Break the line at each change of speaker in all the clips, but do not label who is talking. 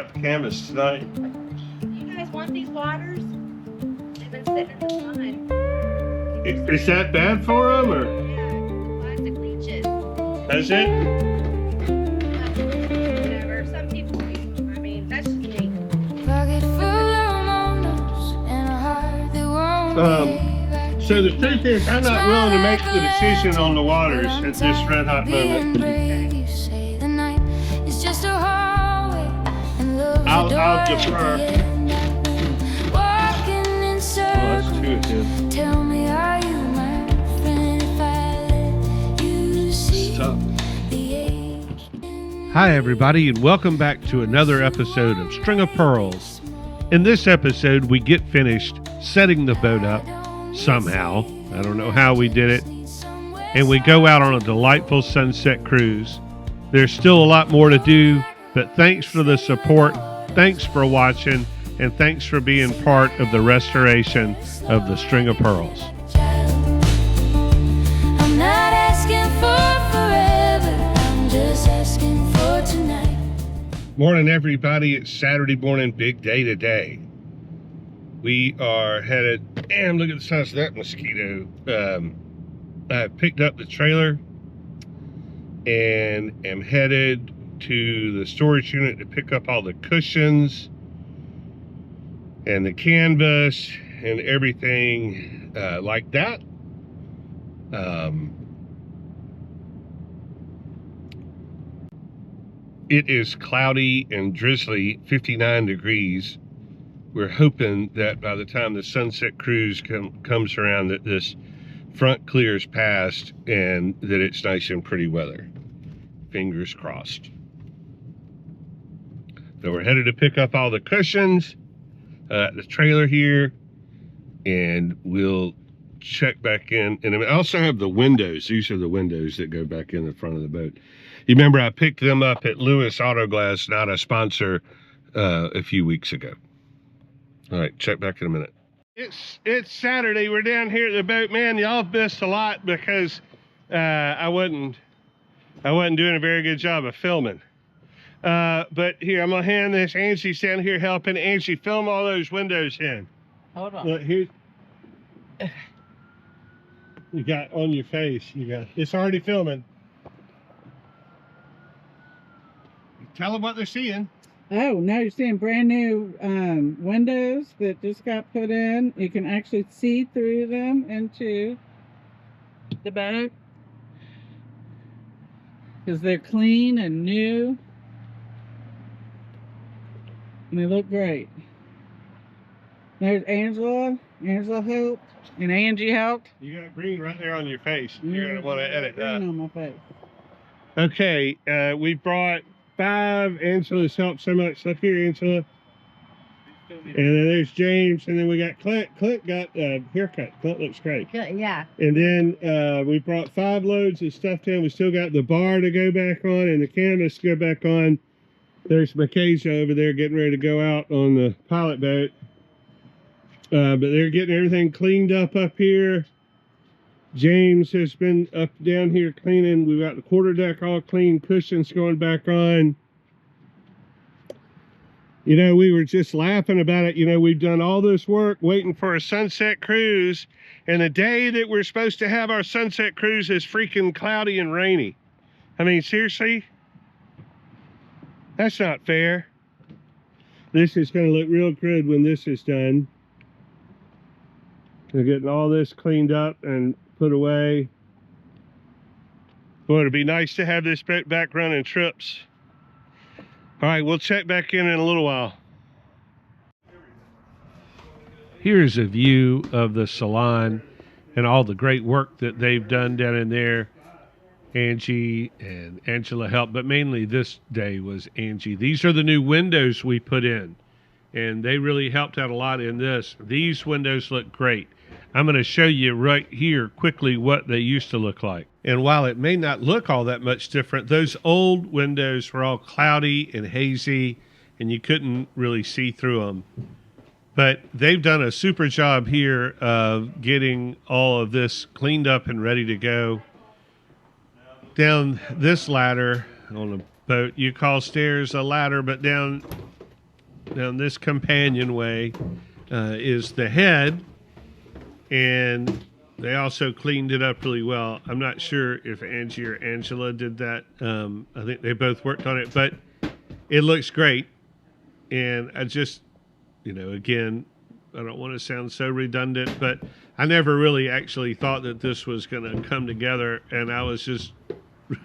Got the canvas tonight.
You guys want these waters? They've been sitting in the sun.
Is that bad for them, or?
Yeah, plastic leeches.
That's it?
Whatever. Some people use them. I mean, that's just me.
So the truth is, I'm not willing to make the decision on the waters at this red hot moment. I'll defer. Oh, that's true, it is.
Tell me, are you my friend if I let you see the age?
Hi, everybody, and welcome back to another episode of String of Pearls. In this episode, we get finished setting the boat up somehow. I don't know how we did it. And we go out on a delightful sunset cruise. There's still a lot more to do, but thanks for the support. Thanks for watching, and thanks for being part of the restoration of the String of Pearls.
I'm not asking for forever, I'm just asking for tonight.
Morning, everybody. It's Saturday morning, big day today. We are headed, damn, look at the size of that mosquito. I picked up the trailer and am headed to the storage unit to pick up all the cushions and the canvas and everything like that. It is cloudy and drizzly, 59 degrees. We're hoping that by the time the sunset cruise comes around that this front clears past and that it's nice and pretty weather. Fingers crossed. So we're headed to pick up all the cushions at the trailer here, and we'll check back in. And I also have the windows. These are the windows that go back in the front of the boat. You remember I picked them up at Lewis Auto Glass, not a sponsor, a few weeks ago. All right, check back in a minute. It's Saturday. We're down here at the boat. Man, y'all missed a lot because I wasn't doing a very good job of filming. But here, I'm gonna hand this. Angie's down here helping. Angie, film all those windows in.
Hold on.
Look, here. You got on your face. It's already filming. Tell them what they're seeing.
Oh, now you're seeing brand new windows that just got put in. You can actually see through them into the boat because they're clean and new. And they look great. There's Angela. Angela helped. And Angie helped.
You got green right there on your face. You're going to want to edit that.
Green on my face.
Okay, we brought 5. Angela's helped so much. Look here, Angela. And then there's James. And then we got Clint. Clint got a haircut. Clint looks great.
Yeah.
And then we brought 5 loads of stuff down. We still got the bar to go back on and the canvas to go back on. There's Mackenzie over there getting ready to go out on the pilot boat. But they're getting everything cleaned up here. James has been up down here cleaning. We've got the quarterdeck all clean, cushions going back on. You know, we were just laughing about it. You know, we've done all this work waiting for a sunset cruise. And the day that we're supposed to have our sunset cruise is freaking cloudy and rainy. I mean, seriously? That's not fair. This is going to look real good when this is done. We're getting all this cleaned up and put away. Boy, it'd be nice to have this boat back running trips. All right, we'll check back in a little while. Here's a view of the salon and all the great work that they've done down in there. Angie and Angela helped, but mainly this day was Angie. These are the new windows we put in, and they really helped out a lot in this. These windows look great. I'm going to show you right here quickly what they used to look like. And while it may not look all that much different, those old windows were all cloudy and hazy, and you couldn't really see through them. But they've done a super job here of getting all of this cleaned up and ready to go. Down this ladder on a boat, you call stairs a ladder, but down Now, this companionway is the head, and they also cleaned it up really well. I'm not sure if Angie or Angela did that. I think they both worked on it, but it looks great. And I just, again, I don't want to sound so redundant, but I never really actually thought that this was going to come together, and I was just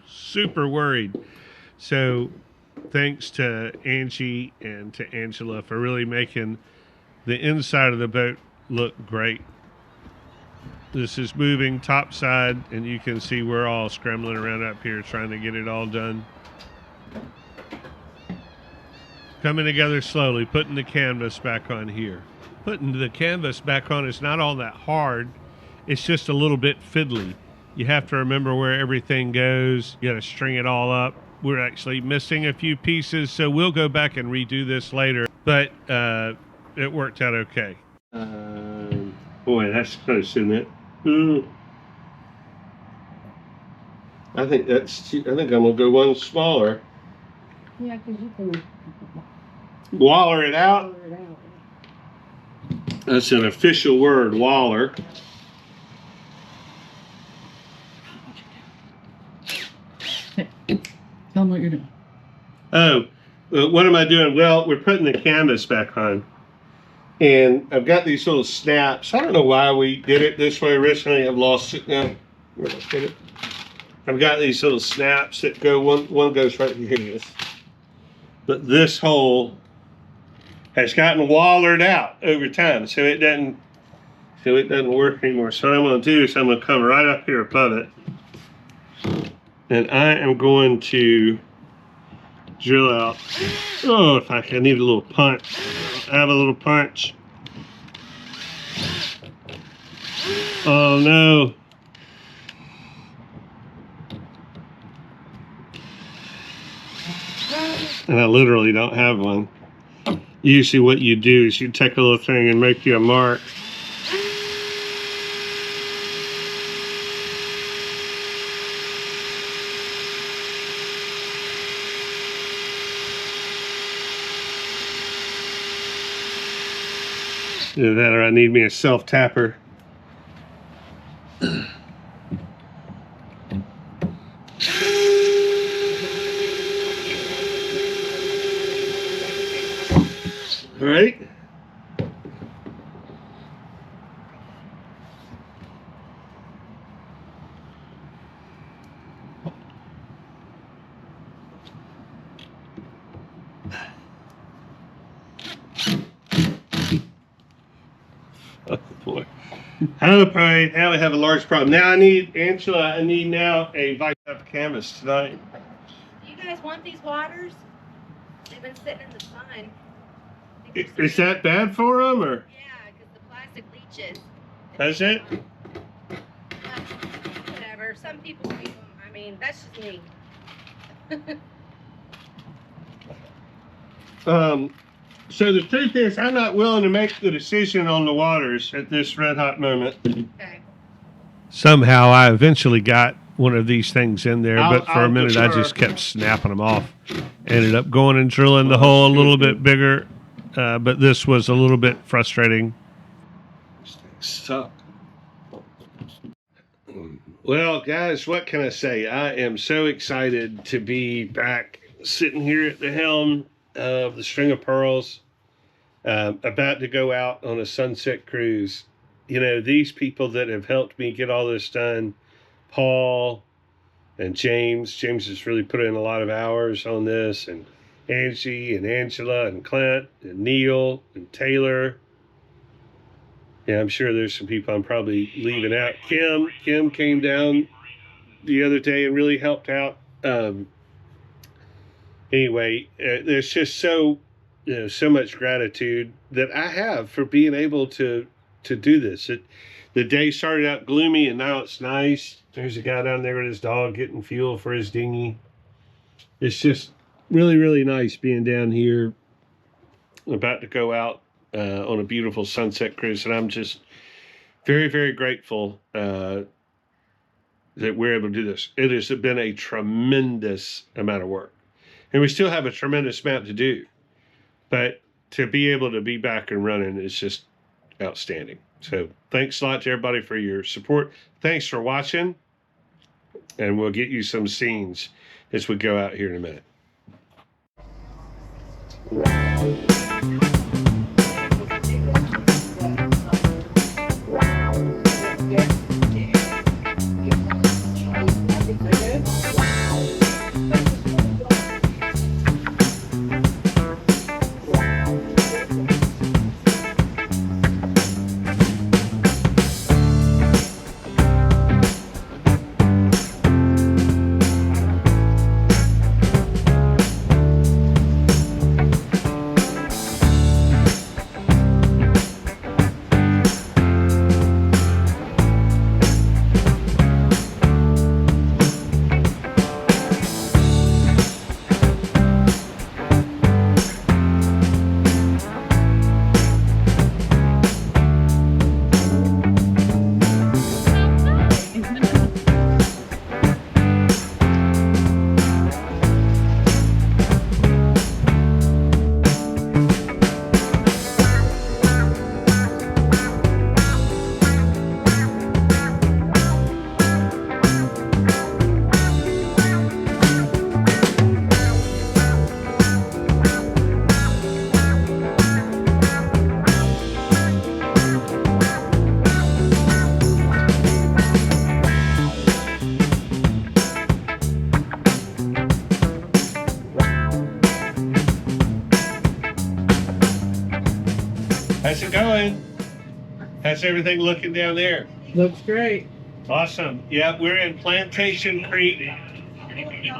super worried. So thanks to Angie and to Angela for really making the inside of the boat look great. This is moving topside, and you can see we're all scrambling around up here trying to get it all done. Coming together slowly, putting the canvas back on here. Putting the canvas back on is not all that hard. It's just a little bit fiddly. You have to remember where everything goes. You got to string it all up. We're actually missing a few pieces, so we'll go back and redo this later. But it worked out okay. Boy, that's close, isn't it? I think I'm gonna go one smaller.
Yeah, because you can
Waller it out.
color it out.
That's an official word, waller.
Tell them what you're doing.
Oh, what am I doing? Well, we're putting the canvas back on. And I've got these little snaps. I don't know why we did it this way originally. I've lost it now. Where did I put it? I've got these little snaps that go, one goes right here. It is. But this hole has gotten wallered out over time, so it doesn't work anymore. So what I'm going to do is I'm going to come right up here above it, and I am going to drill out. Oh, if I need a little punch. I have a little punch. Oh no. And I literally don't have one. Usually what you do is you take a little thing and make you a mark. Either that or I need me a self-tapper. All right. Oh boy. Okay, now we have a large problem. Now I need, Angela, I need now a Vitamin canvas tonight.
Do you guys want these waters? They've been sitting in the sun.
Is that bad for them, or?
Yeah, because the plastic leaches.
Is it?
Whatever. Some people keep them. I mean, that's just me.
So the truth is, I'm not willing to make the decision on the waters at this red hot moment.
Okay.
Somehow I eventually got one of these things in there, but for a minute I
defer.
just kept snapping them off. Ended up going and drilling the hole a little bit bigger, but this was a little bit frustrating.
Suck.
Well, guys, what can I say? I am so excited to be back sitting here at the helm of the String of Pearls, about to go out on a sunset cruise. You know, these people that have helped me get all this done, Paul and James has really put in a lot of hours on this, and Angie and Angela and Clint and Neil and Taylor. Yeah, I'm sure there's some people I'm probably leaving out. Kim came down the other day and really helped out. Anyway, there's just so much gratitude that I have for being able to do this. The day started out gloomy and now it's nice. There's a guy down there with his dog getting fuel for his dinghy. It's just really, really nice being down here, about to go out on a beautiful sunset cruise. And I'm just very, very grateful that we're able to do this. It has been a tremendous amount of work. And we still have a tremendous amount to do. But to be able to be back and running is just outstanding. So thanks a lot to everybody for your support. Thanks for watching, and we'll get you some scenes as we go out here in a minute. How's it going? How's everything looking down there?
Looks great.
Awesome. Yeah, we're in Plantation Creek.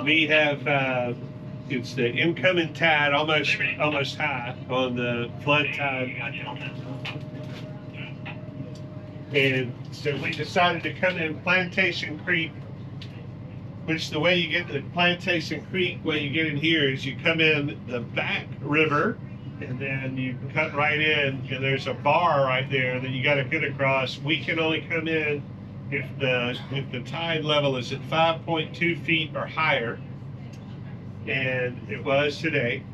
We have it's the incoming tide, almost high on the flood tide, and so we decided to come in Plantation Creek. Which the way you get to Plantation Creek, way you get in here is you come in the back river, and then you cut right in, and there's a bar right there that you got to get across. We can only come in if the tide level is at 5.2 feet or higher, and it was today.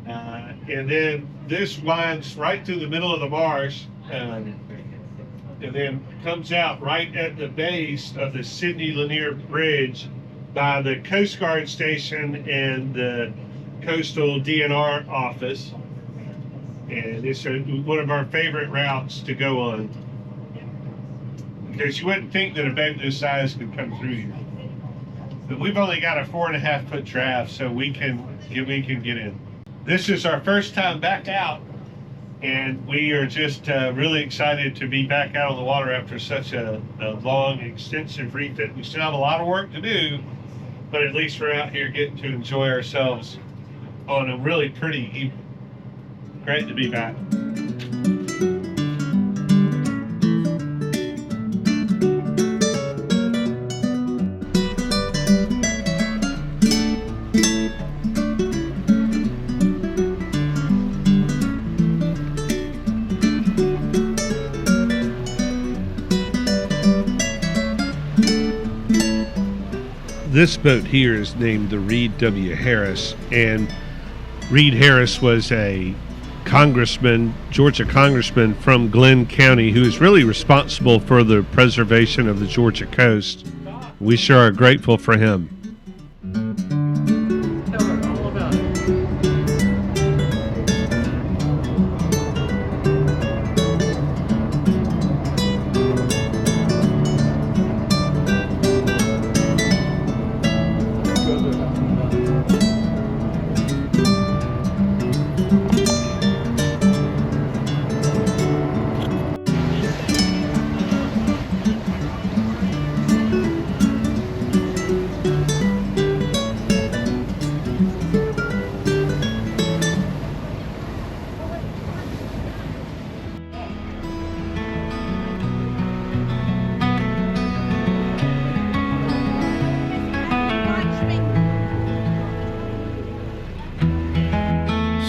And then this winds right through the middle of the marsh, and then comes out right at the base of the Sidney Lanier Bridge by the Coast Guard station and the Coastal DNR office. And it's one of our favorite routes to go on, because you wouldn't think that a boat this size could come through here. But we've only got a 4.5 foot draft, so we can get in. This is our first time back out, and we are just really excited to be back out on the water after such a long, extensive refit. We still have a lot of work to do, but at least we're out here getting to enjoy ourselves on a really pretty evening. Great to be back. This boat here is named the Reed W. Harris, and Reed Harris was a congressman, Georgia congressman from Glenn County, who is really responsible for the preservation of the Georgia coast. We sure are grateful for him.
Tell her all about it.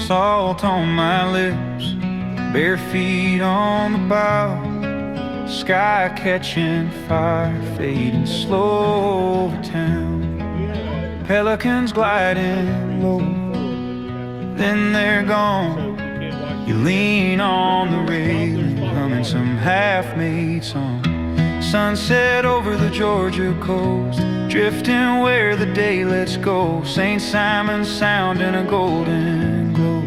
Salt on my lips, bare feet on the bow, sky catching fire, fading slow to town. Pelicans gliding low, then they're gone.
So you can't watch
You
it.
lean on the railing, humming some half-made song. Sunset over the Georgia coast, drifting where the day lets go. St. Simon's Sound in a golden glow.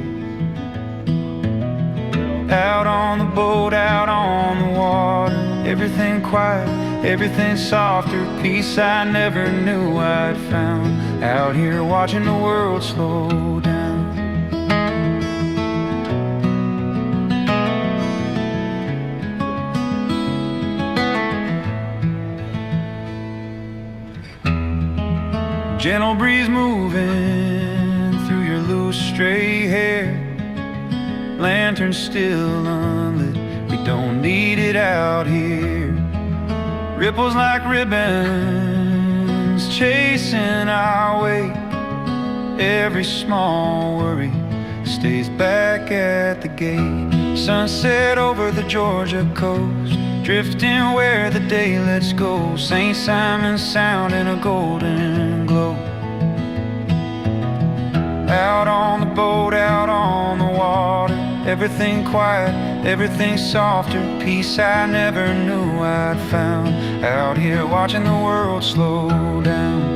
Out on the boat, out on the water, everything quiet, everything softer. Peace I never knew I'd found. Out here watching the world slow down. Gentle breeze moving through your loose stray hair. Lantern still unlit, we don't need it out here. Ripples like ribbons chasing our way. Every small worry stays back at the gate. Sunset over the Georgia coast, drifting where the day lets go. St. Simon's Sound in a golden glow. Out on the boat, out on the water, everything quiet, everything softer. Peace I never knew I'd found. Out here watching the world slow down.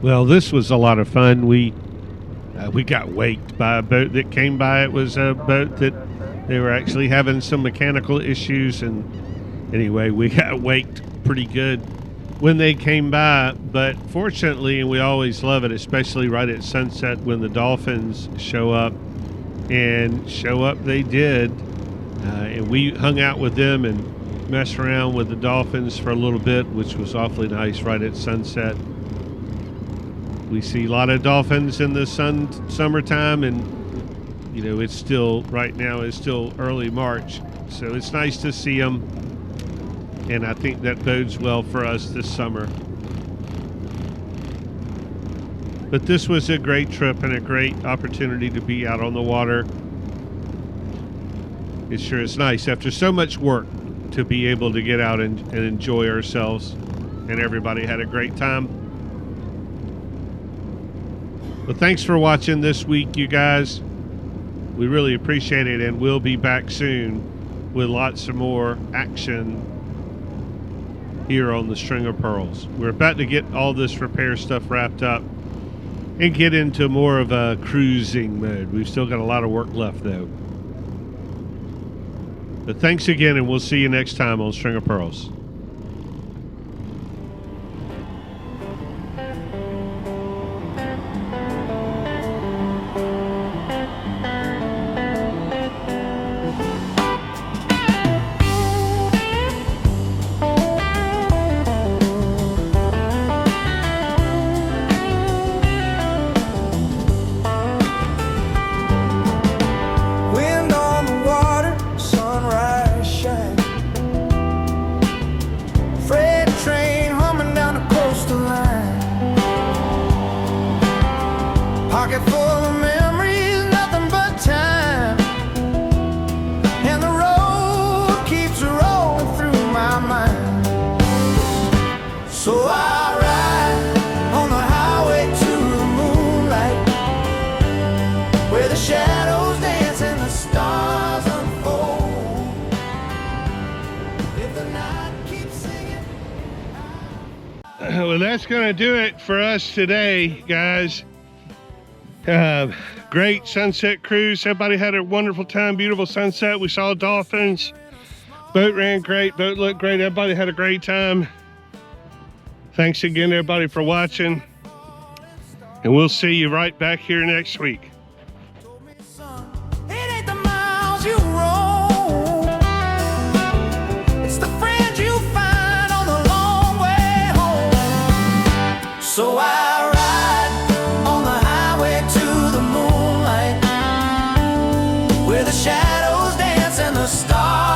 Well, this was a lot of fun. We got waked by a boat that came by. It was a boat that they were actually having some mechanical issues, and anyway, we got waked pretty good when they came by. But fortunately, and we always love it, especially right at sunset when the dolphins show up, and show up they did, and we hung out with them and messed around with the dolphins for a little bit, which was awfully nice right at sunset. We see a lot of dolphins in the summertime, and you know, it's still, right now it's still early March, so it's nice to see them, and I think that bodes well for us this summer. But this was a great trip and a great opportunity to be out on the water. It sure is nice after so much work to be able to get out and enjoy ourselves, and everybody had a great time. Well, thanks for watching this week, you guys. We really appreciate it, and we'll be back soon with lots of more action here on the String of Pearls. We're about to get all this repair stuff wrapped up and get into more of a cruising mode. We've still got a lot of work left, though. But thanks again, and we'll see you next time on String of Pearls.
Wind on the water, sunrise shine. Freight train humming down the coastal line. Pocket full of memories, nothing but time. And the road keeps rolling through my mind. So I ride on the highway to the moonlight, where the shadows dance and the stars unfold. If the night keeps singing.
Well, that's going to do it for us today, guys. Great sunset cruise. Everybody had a wonderful time. Beautiful sunset. We saw dolphins. Boat ran great. Boat looked great. Everybody had a great time. Thanks again, everybody, for watching. And we'll see you right back here next week.
It ain't the miles you roll, where the shadows dance and the stars